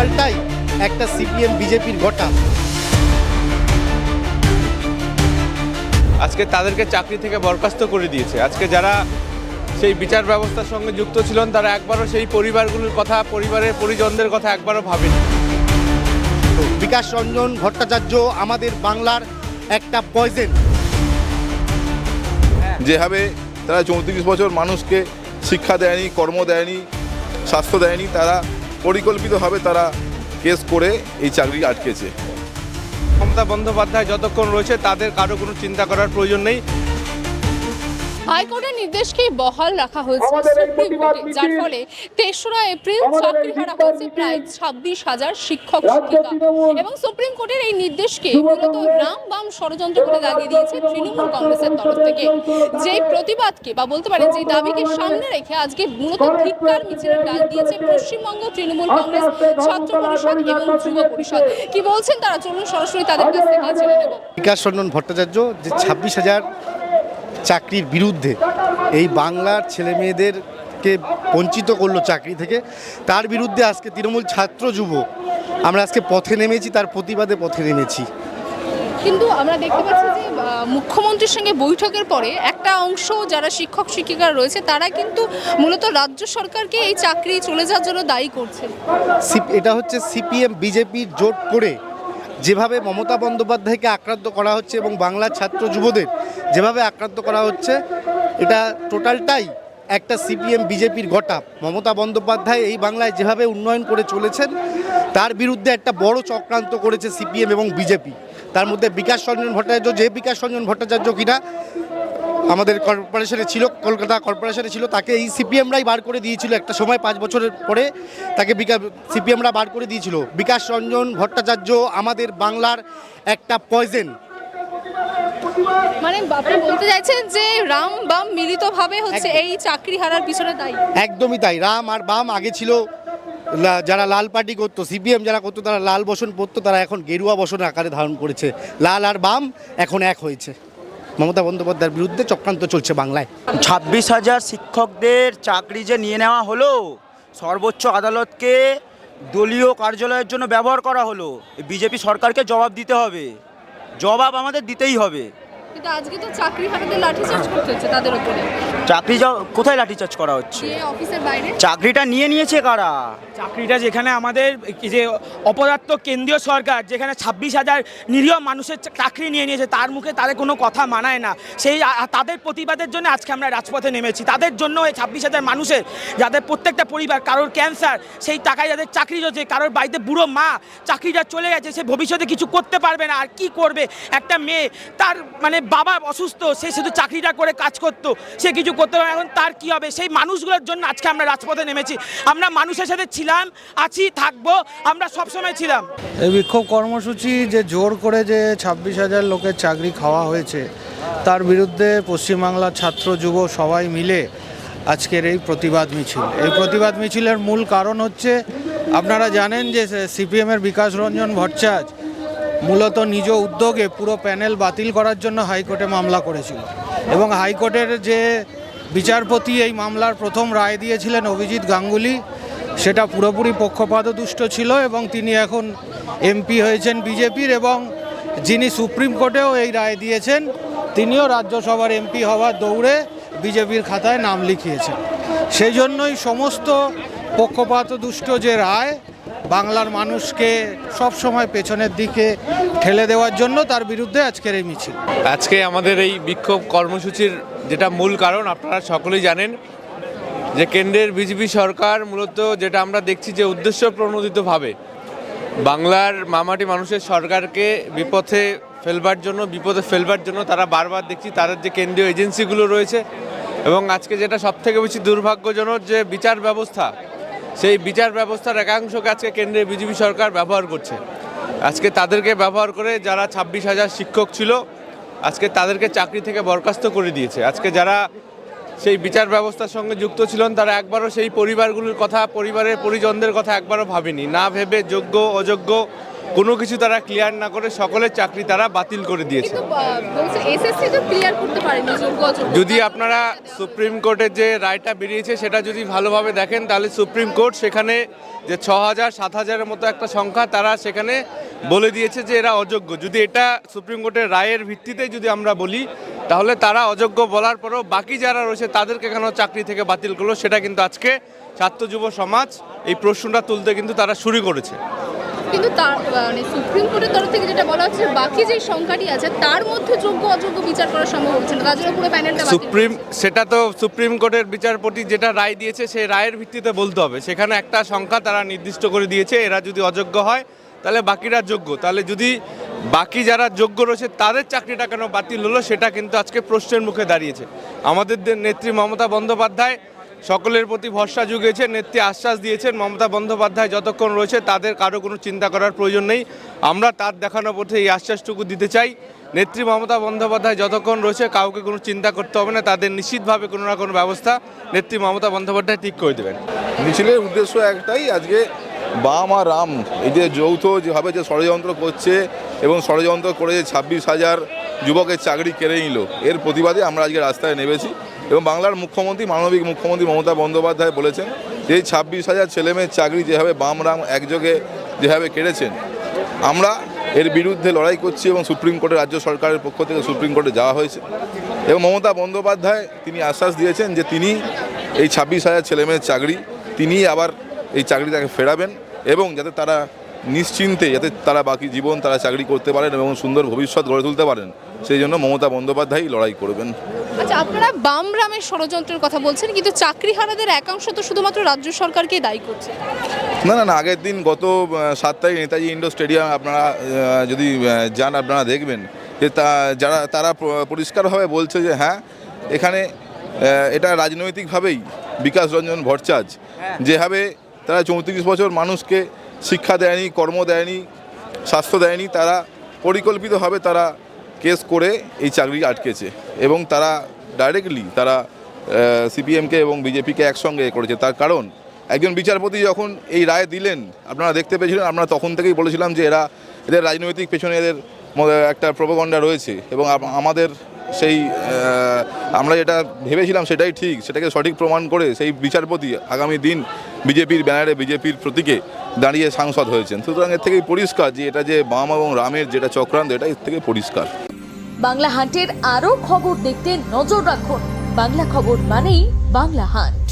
টোটালটাই একটা সিপিএম বিজেপির ঘটা। আজকে তাদেরকে চাকরি থেকে বরখাস্ত করে দিয়েছে। আজকে যারা সেই বিচার ব্যবস্থার সঙ্গে যুক্ত ছিলেন তারা একবারও সেই পরিবারগুলোর কথা, পরিবারের পরিজনদের কথা একবারও ভাবেনি। বিকাশ রঞ্জন ভট্টাচার্য আমাদের বাংলার একটা পয়জেন। যেভাবে তারা 34 বছর মানুষকে শিক্ষা দেয়নি, কর্ম দেয়নি, স্বাস্থ্য দেয়নি, তারা পরিকল্পিতভাবে তারা কেস করে এই চাকরি আটকেছে। মমতা বন্দ্যোপাধ্যায় যতক্ষণ রয়েছে তাদের কারো কোনো চিন্তা করার প্রয়োজন নেই। হাইকোর্টের নির্দেশকেই বহাল রাখা হয়েছে সুপ্রিম কোর্টে, যার ফলে ৩রা এপ্রিল চাকরি হারা হয়েছে প্রায় ২৬,০০০ শিক্ষক শিক্ষিকা। এবং সুপ্রিম কোর্টের এই নির্দেশকে মূলত রাম বাম ষড়যন্ত্র করে দাগিয়ে দিয়েছে তৃণমূল কংগ্রেসের তরফ থেকে। যেই প্রতিবাদকে বা বলতে পারেন যে দাবিকে সামনে রেখে আজকে মূলত ধিক্কার মিছিলের ডাক দিয়েছে পশ্চিমবঙ্গ তৃণমূল কংগ্রেস ছাত্র পরিষদ এবং যুব পরিষদ। কি বলছেন তারা, চলুন সরাসরি তাদের কাছ থেকে জেনে নেব। বিকাশ রঞ্জন ভট্টাচার্য যে ২৬,০০০ চাকরির বিরুদ্ধে এই বাংলার ছেলে মেয়েদেরকে বঞ্চিত করলো চাকরি থেকে, তার বিরুদ্ধে আজকে তৃণমূল ছাত্র যুব আমরা আজকে পথে নেমেছি, তার প্রতিবাদে পথে নেমেছি। কিন্তু আমরা দেখতে পাচ্ছি যে মুখ্যমন্ত্রীর সঙ্গে বৈঠকের পরে একটা অংশ যারা শিক্ষক শিক্ষিকা রয়েছে তারা কিন্তু মূলত রাজ্য সরকারকে এই চাকরি চলে যাওয়ার জন্য দায়ী করছে। এটা হচ্ছে সিপিএম বিজেপির জোট করে যেভাবে মমতা বন্দ্যোপাধ্যায়কে আক্রান্ত করা হচ্ছে এবং বাংলার ছাত্র যুবদের যেভাবে আক্রান্ত করা হচ্ছে, এটা টোটালটাই একটা সিপিএম বিজেপির ঘটা। মমতা বন্দ্যোপাধ্যায় এই বাংলায় যেভাবে উন্নয়ন করে চলেছেন তার বিরুদ্ধে একটা বড় চক্রান্ত করেছে সিপিএম এবং বিজেপি। তার মধ্যে বিকাশ রঞ্জন ভট্টাচার্য, যে বিকাশ রঞ্জন ভট্টাচার্য কিনা আমাদের কর্পোরেশনে ছিল, কলকাতা কর্পোরেশনে ছিল, তাকে এই সিপিএমরাই বার করে দিয়েছিল একটা সময়। 5 বছরের পরে তাকে সিপিএমরা বার করে দিয়েছিল। বিকাশ রঞ্জন ভট্টাচার্য আমাদের বাংলার একটা পয়জেন। মানে আপনি বলতে চাইছেন যে রাম বাম মিলিতভাবে হচ্ছে এই চাকরি হারার পিছনে দায়ী? একদমই তাই। রাম আর বাম আগে ছিল যারা লাল পার্টি করতো, সিপিএম যারা করতো তারা লাল বসন পরতো, তারা এখন গেরুয়া বসন আকারে ধারণ করেছে। লাল আর বাম এখন এক হয়েছে। মমতা বন্দ্যোপাধ্যায়ের বিরুদ্ধে চক্রান্ত চলছে বাংলায়। ২৬,০০০ শিক্ষকদের চাকরি যে নিয়ে নেওয়া হলো, সর্বোচ্চ আদালতকে দলীয় কার্যালয়ের জন্য ব্যবহার করা হলো। বিজেপি সরকারকে জবাব দিতে হবে, জবাব আমাদের দিতেই হবে। কিন্তু আজকে তো চাকরি হারাতে লাঠিচার্জ করতে হচ্ছে তাদের উপরে। চাকরি কোথায় লাঠিচার্জ করা হচ্ছে? অফিসের বাইরে চাকরিটা নিয়ে নিয়েছে কারা? চাকরিটা যেখানে আমাদের যে অপদার্থ কেন্দ্রীয় সরকার যেখানে ২৬,০০০ নিরীহ মানুষের চাকরি নিয়ে নিয়েছে, তার মুখে তাদের কোনো কথা মানায় না। সেই তাদের প্রতিবাদের জন্য আজকে আমরা রাজপথে নেমেছি। তাদের জন্য এই ২৬,০০০ মানুষের, যাদের প্রত্যেকটা পরিবার, কারোর ক্যান্সার, সেই টাকায় যাদের চাকরি হচ্ছে, কারোর বাড়িতে বুড়ো মা চাকরিটা চলে গেছে, সে ভবিষ্যতে কিছু করতে পারবে না। আর কি করবে? একটা মেয়ে, তার মানে বাবা অসুস্থ, সে শুধু চাকরিটা করে কাজ করতো, সে কিছু করতে পারে, এখন তার কি হবে? সেই মানুষগুলোর জন্য আজকে আমরা রাজপথে নেমেছি। আমরা মানুষের সাথে ছিলাম, আছি, থাকবো, আমরা সবসময় ছিলাম। এই বিক্ষোভ কর্মসূচি যে জোর করে যে ২৬,০০০ লোকের চাকরি খাওয়া হয়েছে, তার বিরুদ্ধে পশ্চিমবাংলার ছাত্র যুব সবাই মিলে আজকের এই প্রতিবাদ মিছিল। এই প্রতিবাদ মিছিলের মূল কারণ হচ্ছে, আপনারা জানেন যে সিপিএমের বিকাশ রঞ্জন ভট্টাচার্য মূলত নিজ উদ্যোগে পুরো প্যানেল বাতিল করার জন্য হাইকোর্টে মামলা করেছিল এবং হাইকোর্টের যে বিচারপতি এই মামলার প্রথম রায় দিয়েছিলেন অভিজিৎ গাঙ্গুলি, সেটা পুরোপুরি পক্ষপাতদুষ্ট ছিল এবং তিনি এখন এমপি হয়েছেন বিজেপির, এবং যিনি সুপ্রিম কোর্টেও এই রায় দিয়েছেন তিনিও রাজ্যসভার এমপি হওয়ার দৌড়ে বিজেপির খাতায় নাম লিখিয়েছেন। সেই জন্যই সমস্ত পক্ষপাতদুষ্ট যে রায় বাংলার মানুষকে সব সময় পেছনের দিকে ঠেলে দেওয়ার জন্য, তার বিরুদ্ধে আজকের এই মিছিল। আজকে আমাদের এই বিক্ষোভ কর্মসূচির যেটা মূল কারণ আপনারা সকলেই জানেন যে কেন্দ্রের বিজেপি সরকার মূলত যেটা আমরা দেখছি যে উদ্দেশ্য প্রণোদিতভাবে বাংলার মামাটি মানুষের সরকারকে বিপদে ফেলবার জন্য তারা বারবার দেখছি তাদের যে কেন্দ্রীয় এজেন্সিগুলো রয়েছে, এবং আজকে যেটা সবথেকে বেশি দুর্ভাগ্যজনক যে বিচার ব্যবস্থা, সেই বিচার ব্যবস্থার একাংশকে আজকে কেন্দ্রের বিজেপি সরকার ব্যবহার করছে। আজকে তাদেরকে ব্যবহার করে যারা ২৬,০০০ শিক্ষক ছিল আজকে তাদেরকে চাকরি থেকে বরখাস্ত করে দিয়েছে। আজকে যারা সেই বিচার ব্যবস্থার সঙ্গে যুক্ত ছিলেন তারা একবারও সেই পরিবারগুলোর কথা, পরিবারের পরিজনদের কথা একবারও ভাবেনি। না ভেবে যোগ্য অযোগ্য কোনো কিছু তারা ক্লিয়ার না করে সকলের চাকরি তারা বাতিল করে দিয়েছে। কিন্তু বলছে এসএসসি তো ক্লিয়ার করতে পারেনি যোগ্য অযোগ্য। যদি আপনারা সুপ্রিম কোর্টের যে রায়টা বেরিয়েছে সেটা যদি ভালোভাবে দেখেন, তাহলে সুপ্রিম কোর্ট সেখানে যে 6,000 7,000-এর মতো একটা সংখ্যা তারা সেখানে বলে দিয়েছে যে এরা অযোগ্য। যদি এটা সুপ্রিম কোর্টের রায়ের ভিত্তিতে যদি আমরা বলি, তাহলে তারা অযোগ্য বলার পরেও বাকি যারা রয়েছে তাদেরকে কেন চাকরি থেকে বাতিল করলো, সেটা কিন্তু আজকে ছাত্র যুব সমাজ এই প্রশ্নটা তুলতে কিন্তু তারা শুরু করেছে। কিন্তু তার মানে সুপ্রিম কোর্টের তরফ থেকে যেটা বলা হচ্ছে, বাকি যে সংখ্যাটি আছে তার মধ্যে যোগ্য অযোগ্য বিচার করা সম্ভব হচ্ছে না, তার জন্য পুরো প্যানেলটা সেটা তো সুপ্রিম কোর্টের বিচারপতি যেটা রায় দিয়েছে সেই রায়ের ভিত্তিতে বলতে হবে। সেখানে একটা সংখ্যা তারা নির্দিষ্ট করে দিয়েছে, এরা যদি অযোগ্য হয় তাহলে বাকিরা যোগ্য। তাহলে যদি বাকি যারা যোগ্য রয়েছে তাদের চাকরিটা কেন বাতিল হলো, সেটা কিন্তু আজকে প্রশ্নের মুখে দাঁড়িয়েছে। আমাদের নেত্রী মমতা বন্দ্যোপাধ্যায় সকলের প্রতি ভরসা জুগিয়েছেন, নেত্রী আশ্বাস দিয়েছেন মমতা বন্দ্যোপাধ্যায় যতক্ষণ রয়েছে তাদের কারো কোনো চিন্তা করার প্রয়োজন নেই। আমরা তার দেখানো পথে এই আশ্বাসটুকু দিতে চাই, নেত্রী মমতা বন্দ্যোপাধ্যায় যতক্ষণ রয়েছে কাউকে কোনো চিন্তা করতে হবে না, তাদের নিশ্চিতভাবে কোনো না কোনো ব্যবস্থা নেত্রী মমতা বন্দ্যোপাধ্যায় ঠিক করে দেবেন। মিছিলের উদ্দেশ্য একটাই, আজকে বাম আর রাম এই যে যৌথ যেভাবে যে ষড়যন্ত্র করছে এবং ষড়যন্ত্র করে যে 26,000 যুবকের চাকরি কেড়ে নিল, এর প্রতিবাদে আমরা আজকে রাস্তায় নেমেছি। এবং বাংলার মুখ্যমন্ত্রী, মানবিক মুখ্যমন্ত্রী মমতা বন্দ্যোপাধ্যায় বলেছেন যে এই 26,000 ছেলেমেয়ের চাকরি যেভাবে বাম রাম একযোগে যেভাবে কেড়েছেন, আমরা এর বিরুদ্ধে লড়াই করছি এবং সুপ্রিম কোর্টে রাজ্য সরকারের পক্ষ থেকে সুপ্রিম কোর্টে যাওয়া হয়েছে। এবং মমতা বন্দ্যোপাধ্যায় তিনি আশ্বাস দিয়েছেন যে তিনি এই 26,000 ছেলেমেয়ের চাকরি তিনি আবার এই চাকরিটাকে ফেরাবেন এবং যাতে তারা নিশ্চিন্তে যাতে তারা বাকি জীবন তারা চাকরি করতে পারেন এবং সুন্দর ভবিষ্যৎ গড়ে তুলতে পারেন, সেই জন্য মমতা বন্দ্যোপাধ্যায় লড়াই করবেন। আচ্ছা, আপনারা বাম রামের ষড়যন্ত্রের কথা বলছেন, কিন্তু চাকরিহারাদের একাংশ তো শুধুমাত্র রাজ্য সরকারকেই দায়ী করছে। না, আগের দিন গত 7 তারিখ নেতাজি ইন্ডোর স্টেডিয়াম আপনারা যদি যান আপনারা দেখবেন যে তারা পরিষ্কারভাবে বলছে যে হ্যাঁ এখানে এটা রাজনৈতিকভাবেই বিকাশ রঞ্জন ভট্টাচার্য যেভাবে তারা 34 বছর মানুষকে শিক্ষা দেয়নি, কর্ম দেয়নি, স্বাস্থ্য দেয়নি, তারা পরিকল্পিতভাবে তারা কেস করে এই চাকরি আটকেছে এবং তারা ডাইরেক্টলি তারা সিপিএমকে এবং বিজেপিকে একসঙ্গে করেছে। তার কারণ একজন বিচারপতি যখন এই রায় দিলেন আপনারা দেখতে পেয়েছিলেন, আমরা তখন থেকেই বলেছিলাম যে এদের রাজনৈতিক পেছনে এদের একটা প্রোপাগান্ডা রয়েছে এবং আমাদের সেই আমরা যেটা ভেবেছিলাম সেটাই ঠিক, সেটাকে সঠিক প্রমাণ করে সেই বিচারপতি আগামী দিন বিজেপির ব্যানারে বিজেপির প্রতীকে দাঁড়িয়ে সাংসদ হয়েছেন। সুতরাং এর থেকেই পরিষ্কার যে এটা যে বাম এবং রামের যেটা চক্রান্ত, এটা এর থেকে পরিষ্কার। বাংলা হান্টের আরও খবর দেখতে নজর রাখুন। বাংলা খবর মানেই বাংলা হান্ট।